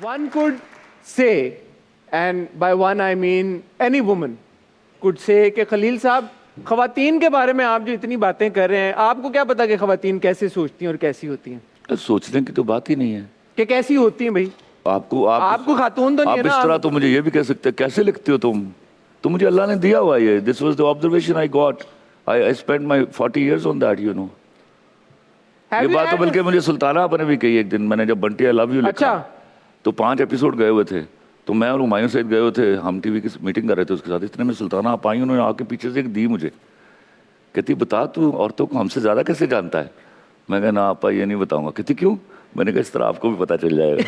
One could say, and by one I mean any woman, could say कि खलील साहब ख़वातीन के बारे में आप जो इतनी बातें कर रहे हैं, आपको क्या पता कि ख़वातीन कैसे सोचती हैं और कैसी होती हैं? सोचने की तो बात ही नहीं है कि कैसी होती हैं भाई? आपको खातून तो नहीं है आप ना? इस तरह तो मुझे ये भी कह सकते हैं, कैसे लिखते हो तुम? तो मुझे अल्लाह ने दिया हुआ ये. This was the observation I got. I spent my 40 years on that, you know. ये बात तो बल्कि मुझे सुल्ताना आपने भी कही एक दिन, मैंने जब बंटी आई लव यू लिखा. तो 5 एपिसोड गए हुए थे, तो मैं और हुमायूं सईद गए हुए थे, हम टीवी की मीटिंग कर रहे थे उसके साथ. इतने में सुल्ताना आप आई, उन्होंने आके पीछे से एक दी मुझे, कहती बता तू औरतों को हमसे ज़्यादा कैसे जानता है? मैं कहा ना आपा ये नहीं बताऊंगा. कहती क्यों? मैंने कहा इस तरह आपको भी पता चल जाएगा.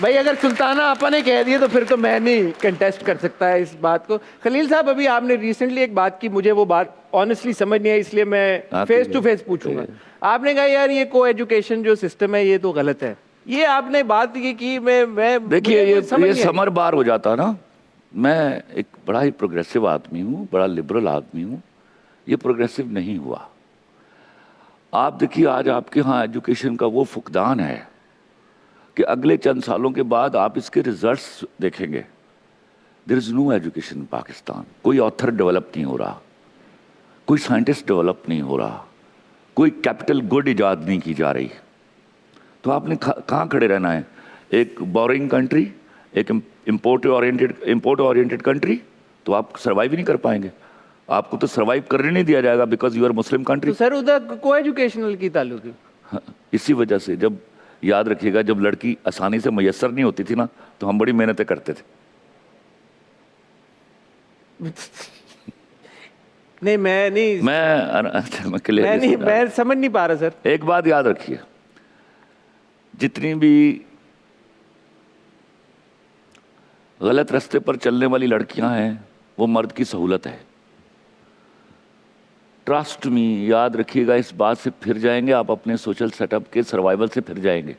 अगर सुल्ताना आपा ने कह दिया तो फिर तो मैं नहीं कंटेस्ट कर सकता है इस बात को. खलील साहब, अभी आपने रिसेंटली एक बात की, मुझे वो बात ऑनेस्टली समझ नहीं आई, इसलिए मैं फेस टू फेस पूछूंगा. आपने कहा यार ये को एजुकेशन जो सिस्टम है ये तो गलत है. ये आपने बात ये की, मैं देखिए ये समर बार हो जाता ना. मैं एक बड़ा ही प्रोग्रेसिव आदमी हूँ, बड़ा लिबरल आदमी हूँ. ये प्रोग्रेसिव नहीं हुआ. आप देखिए आज आपके यहाँ एजुकेशन का वो फुकदान है कि अगले चंद सालों के बाद आप इसके रिजल्ट्स देखेंगे. There is no education in Pakistan. कोई ऑथर डेवलप नहीं हो रहा, कोई साइंटिस्ट डेवलप नहीं हो रहा, कोई कैपिटल गुड इजाद नहीं की जा रही. तो आपने कहाँ खड़े रहना है? एक बोरिंग कंट्री, एक इम्पोर्ट ओरिएंटेड कंट्री. तो आप सर्वाइव ही नहीं कर पाएंगे. आपको तो सर्वाइव करने नहीं दिया जाएगा because you are Muslim country. तो सर उधर को एजुकेशनल की ताल्लुक है. हाँ, इसी वजह से. जब याद रखिएगा, जब लड़की आसानी से मैसर नहीं होती थी ना, तो हम बड़ी मेहनतें करते थे. नहीं मैं नहीं मैं समझ नहीं पा रहा सर. एक बात याद रखिए, जितनी भी गलत रास्ते पर चलने वाली लड़कियां हैं वो मर्द की सहूलत है. ट्रस्ट मी, याद रखिएगा, इस बात से फिर जाएंगे आप अपने सोशल सेटअप के सर्वाइवल से फिर जाएंगे.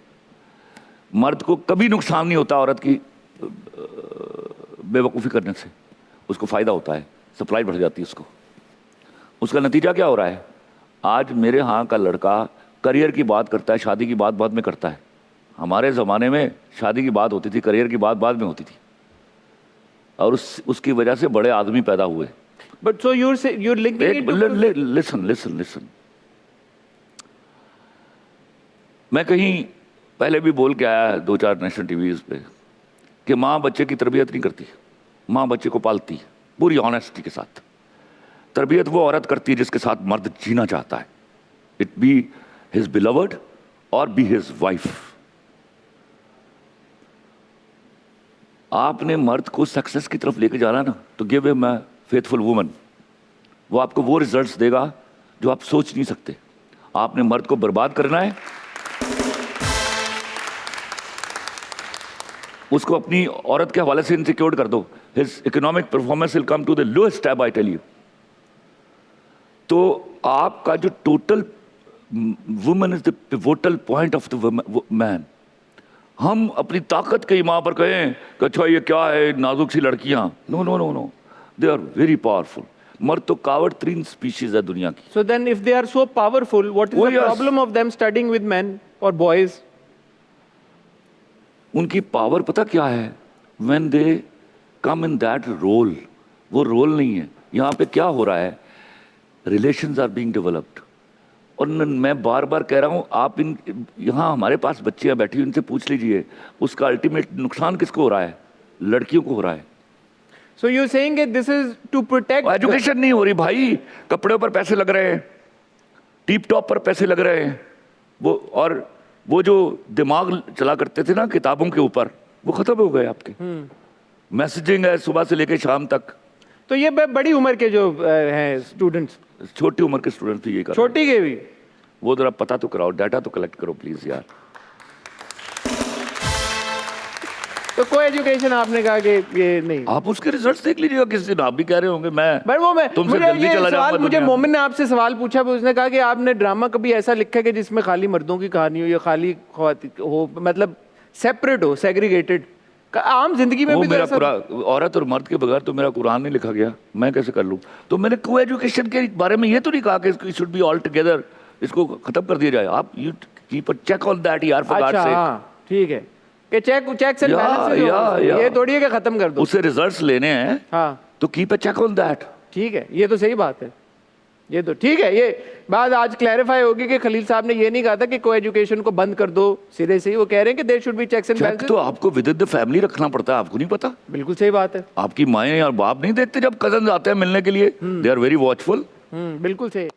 मर्द को कभी नुकसान नहीं होता औरत की बेवकूफ़ी करने से. उसको फ़ायदा होता है, सप्लाई बढ़ जाती है उसको. उसका नतीजा क्या हो रहा है? आज मेरे यहाँ का लड़का करियर की बात करता है, शादी की बात बाद में करता है. हमारे ज़माने में शादी की बात होती थी, करियर की बात बाद में होती थी, और उसकी वजह से बड़े आदमी पैदा हुए. But so you're linking it to... Listen. मैं कहीं पहले भी बोल के आया 2-4 नेशनल टीवीज़ पे कि माँ बच्चे की तरबियत नहीं करती, माँ बच्चे को पालती है पूरी ऑनेस्टी के साथ. तरबियत वो औरत करती है जिसके साथ मर्द जीना चाहता है, इट बी हिज बिलवर्ड और बी हिज वाइफ. आपने मर्द को सक्सेस की तरफ लेके जाना ना, तो give him a faithful woman. वो आपको वो रिजल्ट्स देगा जो आप सोच नहीं सकते. आपने मर्द को बर्बाद करना है, उसको अपनी औरत के हवाले से इनसिक्योर कर दो. His economic performance will come to the lowest tab, I tell you. तो आपका जो total woman is the pivotal point of the man. हम अपनी ताकत के माँ पर कहें कि अच्छा ये क्या है नाजुक सी लड़कियां. No no no no, they are very powerful. मर्द तो कावड़ 3 स्पीशीज है दुनिया की. So then if they are so powerful, what is the problem of them studying with men or boys? उनकी पावर पता क्या है? When they come in that role, वो रोल नहीं है. यहाँ पे क्या हो रहा है? Relations are being developed. और मैं बार बार कह रहा हूँ, आप यहाँ हमारे पास बच्चियाँ बैठी, उनसे पूछ लीजिए उसका अल्टीमेट नुकसान किसको हो रहा है? लड़कियों को हो रहा है. So you're saying that this is to protect... education नहीं हो रही भाई, कपड़े पर पैसे लग रहे हैं, टीप टॉप पर पैसे लग रहे हैं. वो जो दिमाग चला करते थे ना किताबों के ऊपर, वो खत्म हो गए आपके. मैसेजिंग है सुबह से लेकर शाम तक. तो ये बड़ी उम्र के जो हैं स्टूडेंट्स, छोटी उम्र के स्टूडेंट्स भी ये कर, छोटी के भी, वो जरा पता तो कराओ, डाटा तो कलेक्ट करो प्लीज यार. तो कोई एजुकेशन आपने कहा कि ये नहीं. आप उसके रिजल्ट्स देख लीजिएगा किस दिन. आप भी कह रहे होंगे मैं तुमसे जल्दी चला जाऊंगा. मुझे मोमिन ने आपसे सवाल पूछा, उसने कहा कि आपने ड्रामा कभी ऐसा लिखा है कि जिसमें खाली मर्दों की कहानी हो या खाली हो, मतलब सेपरेट हो, सेग्रीगेटेड. आम जिंदगी में भी मेरा पूरा औरत और मर्द के बगैर तो मेरा कुरान नहीं लिखा गया, मैं कैसे कर लूँ? तो मैंने को एजुकेशन के बारे में ये तो नहीं कहा कि इसको शुड बी ऑल टुगेदर, इसको खत्म कर दिया जाए. आप you keep a check on that यार, फॉर गॉड्स सेक. ठीक है कि चेक्स एंड बैलेंसेस ये थोड़ी है कि खत्म कर दो, उससे रिजल्ट्स लेने हैं हाँ तो keep a check on that. ठीक है, ये तो सही बात है, ये तो ठीक है। ये बात आज क्लैरिफाई होगी कि खलील साहब ने ये नहीं कहा था कि को एजुकेशन को बंद कर दो सिरे से ही, वो कह रहे हैं कि there should be checks and check balances. तो आपको विद इन द फैमिली रखना पड़ता है, आपको नहीं पता? बिल्कुल सही बात है। आपकी माएँ और बाप नहीं देखते जब कजन आते हैं मिलने के लिए, दे आर वेरी वॉचफुल। बिल्कुल सही।